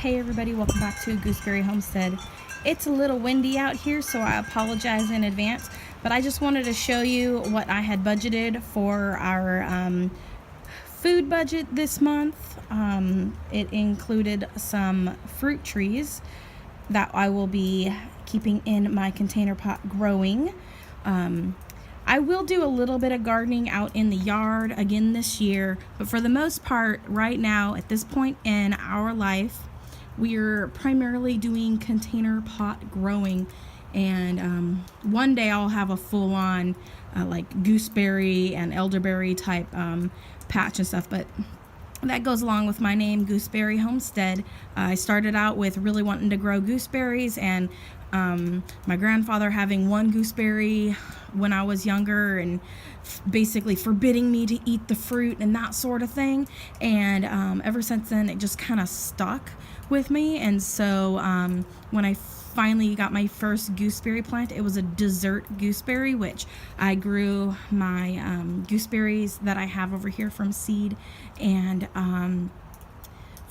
Hey everybody, welcome back to Gooseberry Homestead. It's a little windy out here, so I apologize in advance, but I just wanted to show you what I had budgeted for our food budget this month. It included some fruit trees that I will be keeping in my container pot growing. I will do a little bit of gardening out in the yard again this year, but for the most part, right now, at this point in our life, we're primarily doing container pot growing. And one day I'll have a full-on like gooseberry and elderberry type patch and stuff, but that goes along with my name, Gooseberry Homestead. I started out with really wanting to grow gooseberries, and my grandfather having one gooseberry when I was younger and basically forbidding me to eat the fruit and that sort of thing. And ever since then, it just kind of stuck with me. And so when I finally got my first gooseberry plant, it was a dessert gooseberry, which I grew my gooseberries that I have over here from seed and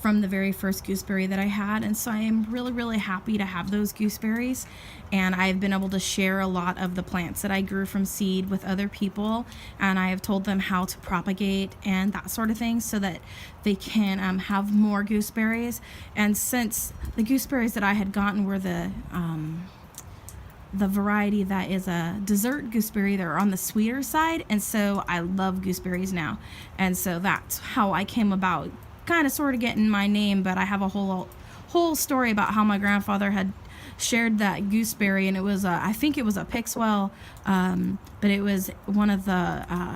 from the very first gooseberry that I had. And so I am really happy to have those gooseberries, and I've been able to share a lot of the plants that I grew from seed with other people, and I have told them how to propagate and that sort of thing so that they can have more gooseberries. And since the gooseberries that I had gotten were the variety that is a dessert gooseberry, they're on the sweeter side, and so I love gooseberries now. And so that's how I came about kind of sort of getting my name. But I have a whole story about how my grandfather had shared that gooseberry, and it was I think it was a Pixwell, but it was one of the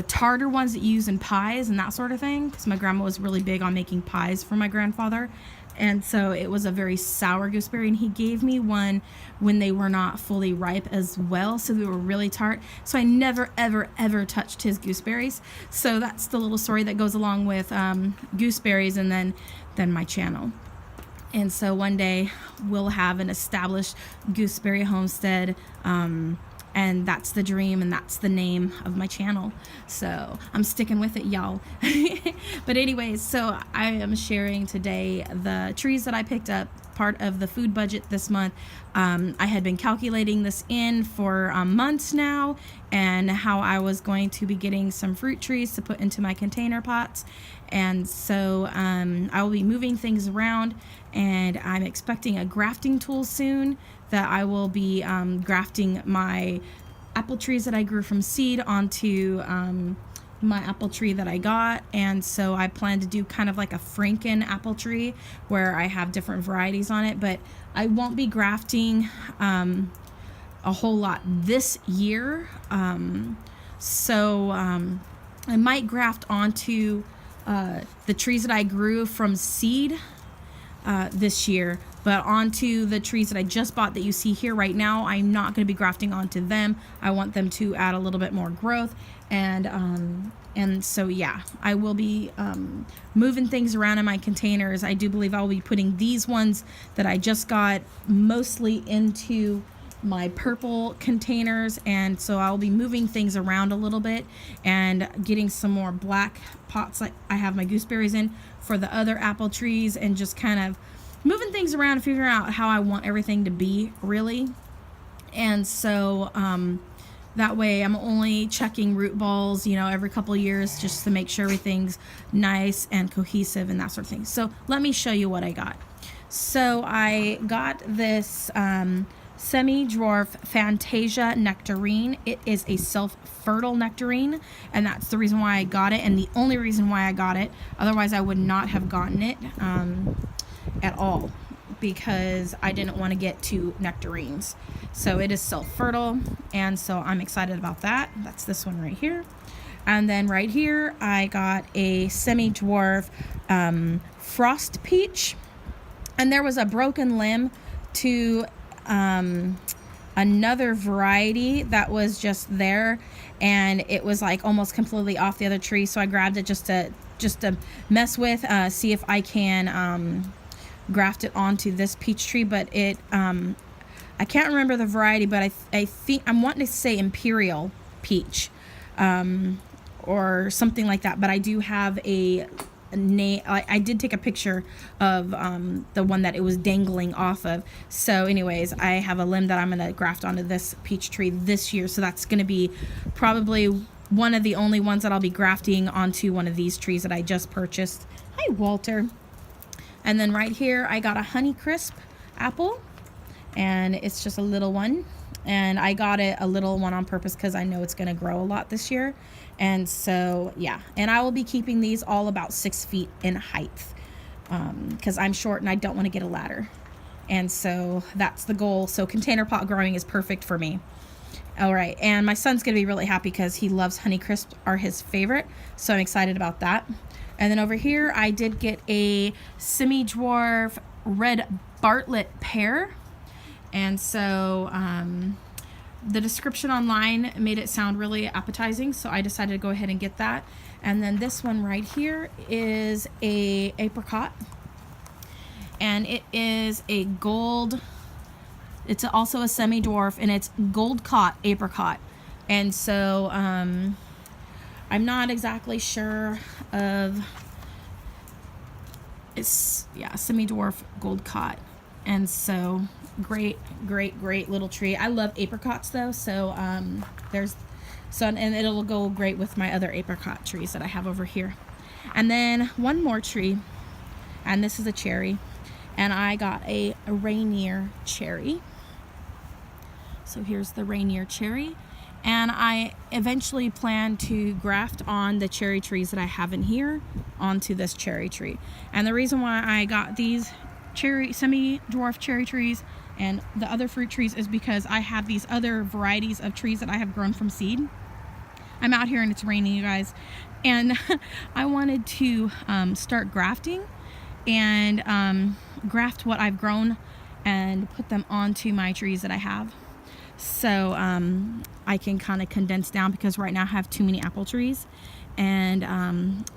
tartar ones that you use in pies and that sort of thing, because my grandma was really big on making pies for my grandfather. And so it was a very sour gooseberry, and he gave me one when they were not fully ripe as well, so they were really tart. So I never ever touched his gooseberries. So that's the little story that goes along with gooseberries, and then my channel. And so one day we'll have an established Gooseberry Homestead, and that's the dream, and that's the name of my channel. So I'm sticking with it, y'all. But anyways, so I am sharing today the trees that I picked up, part of the food budget this month. I had been calculating this in for months now, and how I was going to be getting some fruit trees to put into my container pots. And so I will be moving things around, and I'm expecting a grafting tool soon that I will be grafting my apple trees that I grew from seed onto my apple tree that I got. And so I plan to do kind of like a Franken apple tree where I have different varieties on it, but I won't be grafting a whole lot this year. So I might graft onto the trees that I grew from seed this year, but onto the trees that I just bought that you see here right now, I'm not going to be grafting onto them. I want them to add a little bit more growth, and so yeah, I will be moving things around in my containers. I do believe I'll be putting these ones that I just got mostly into my purple containers, and so I'll be moving things around a little bit and getting some more black pots like I have my gooseberries in for the other apple trees, and just kind of moving things around and figuring out how I want everything to be, really. And so that way I'm only checking root balls, every couple of years, just to make sure everything's nice and cohesive and that sort of thing. So let me show you what I got. So I got this semi-dwarf Fantasia Nectarine. It is a self-fertile nectarine, and that's the reason why I got it, and the only reason why I got it. Otherwise I would not have gotten it at all, because I didn't want to get two nectarines. So it is self-fertile, and so I'm excited about that. That's this one right here. And then right here I got a semi-dwarf frost peach, and there was a broken limb to another variety that was just there, and it was like almost completely off the other tree, so I grabbed it just to mess with, see if I can graft it onto this peach tree. But it I can't remember the variety, but I think I'm wanting to say Imperial Peach or something like that. But I do have a I did take a picture of the one that it was dangling off of. So anyways, I have a limb that I'm going to graft onto this peach tree this year. So that's going to be probably one of the only ones that I'll be grafting onto one of these trees that I just purchased. Hi, Walter. And then right here, I got a Honeycrisp apple, and it's just a little one. And I got it a little one on purpose because I know it's going to grow a lot this year. And so, yeah. And I will be keeping these all about 6 feet in height because I'm short and I don't want to get a ladder. And so that's the goal. So container pot growing is perfect for me. All right. And my son's going to be really happy because he loves Honeycrisp, are his favorite. So I'm excited about that. And then over here, I did get a semi-dwarf red Bartlett pear. And so the description online made it sound really appetizing, so I decided to go ahead and get that. And then this one right here is a apricot, and it is a gold, it's also a semi-dwarf, and it's gold caught apricot. And so I'm not exactly sure of, it's, yeah, semi-dwarf gold caught. And so great little tree. I love apricots though, so and it'll go great with my other apricot trees that I have over here. And then one more tree, and this is a cherry, and I got a Rainier cherry. So here's the Rainier cherry, and I eventually plan to graft on the cherry trees that I have in here onto this cherry tree. And the reason why I got these semi-dwarf cherry trees and the other fruit trees is because I have these other varieties of trees that I have grown from seed. I'm out here and it's raining, you guys, and I wanted to start grafting and graft what I've grown and put them onto my trees that I have, so I can kind of condense down, because right now I have too many apple trees. And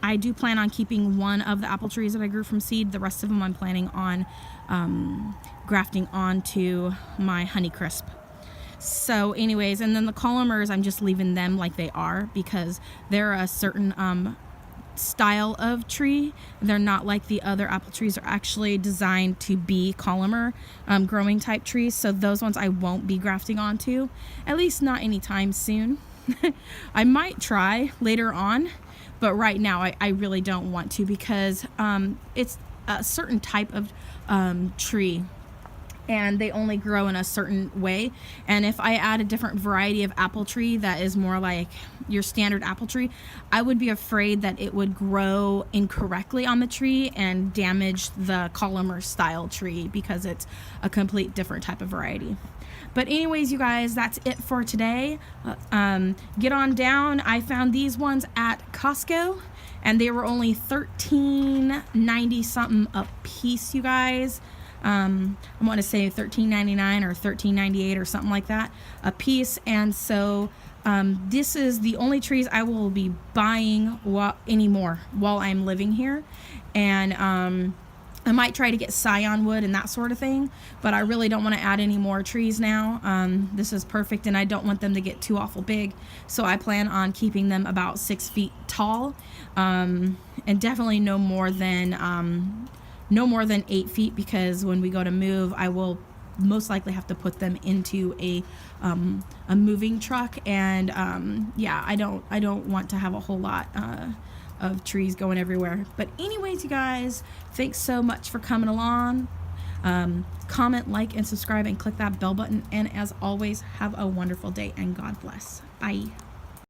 I do plan on keeping one of the apple trees that I grew from seed. The rest of them I'm planning on grafting onto my Honeycrisp. So anyways, and then the columers, I'm just leaving them like they are because they're a certain style of tree. They're not like the other apple trees. Are actually designed to be columnar growing type trees. So those ones I won't be grafting onto, at least not anytime soon. I might try later on, but right now I really don't want to, because it's a certain type of tree and they only grow in a certain way. And if I add a different variety of apple tree that is more like your standard apple tree, I would be afraid that it would grow incorrectly on the tree and damage the columnar style tree, because it's a complete different type of variety. But anyways, you guys, that's it for today. Get on down. I found these ones at Costco, and they were only $13.90 something a piece, you guys. I want to say $13.99 or $13.98 or something like that a piece. And so this is the only trees I will be buying anymore while I'm living here. And I might try to get scion wood and that sort of thing, but I really don't want to add any more trees now. This is perfect, and I don't want them to get too awful big, so I plan on keeping them about 6 feet tall, and definitely no more than 8 feet, because when we go to move, I will most likely have to put them into a moving truck, and yeah, I don't want to have a whole lot of trees going everywhere. But anyways, you guys, thanks so much for coming along. Comment, like, and subscribe, and click that bell button. And as always, have a wonderful day, and God bless. Bye.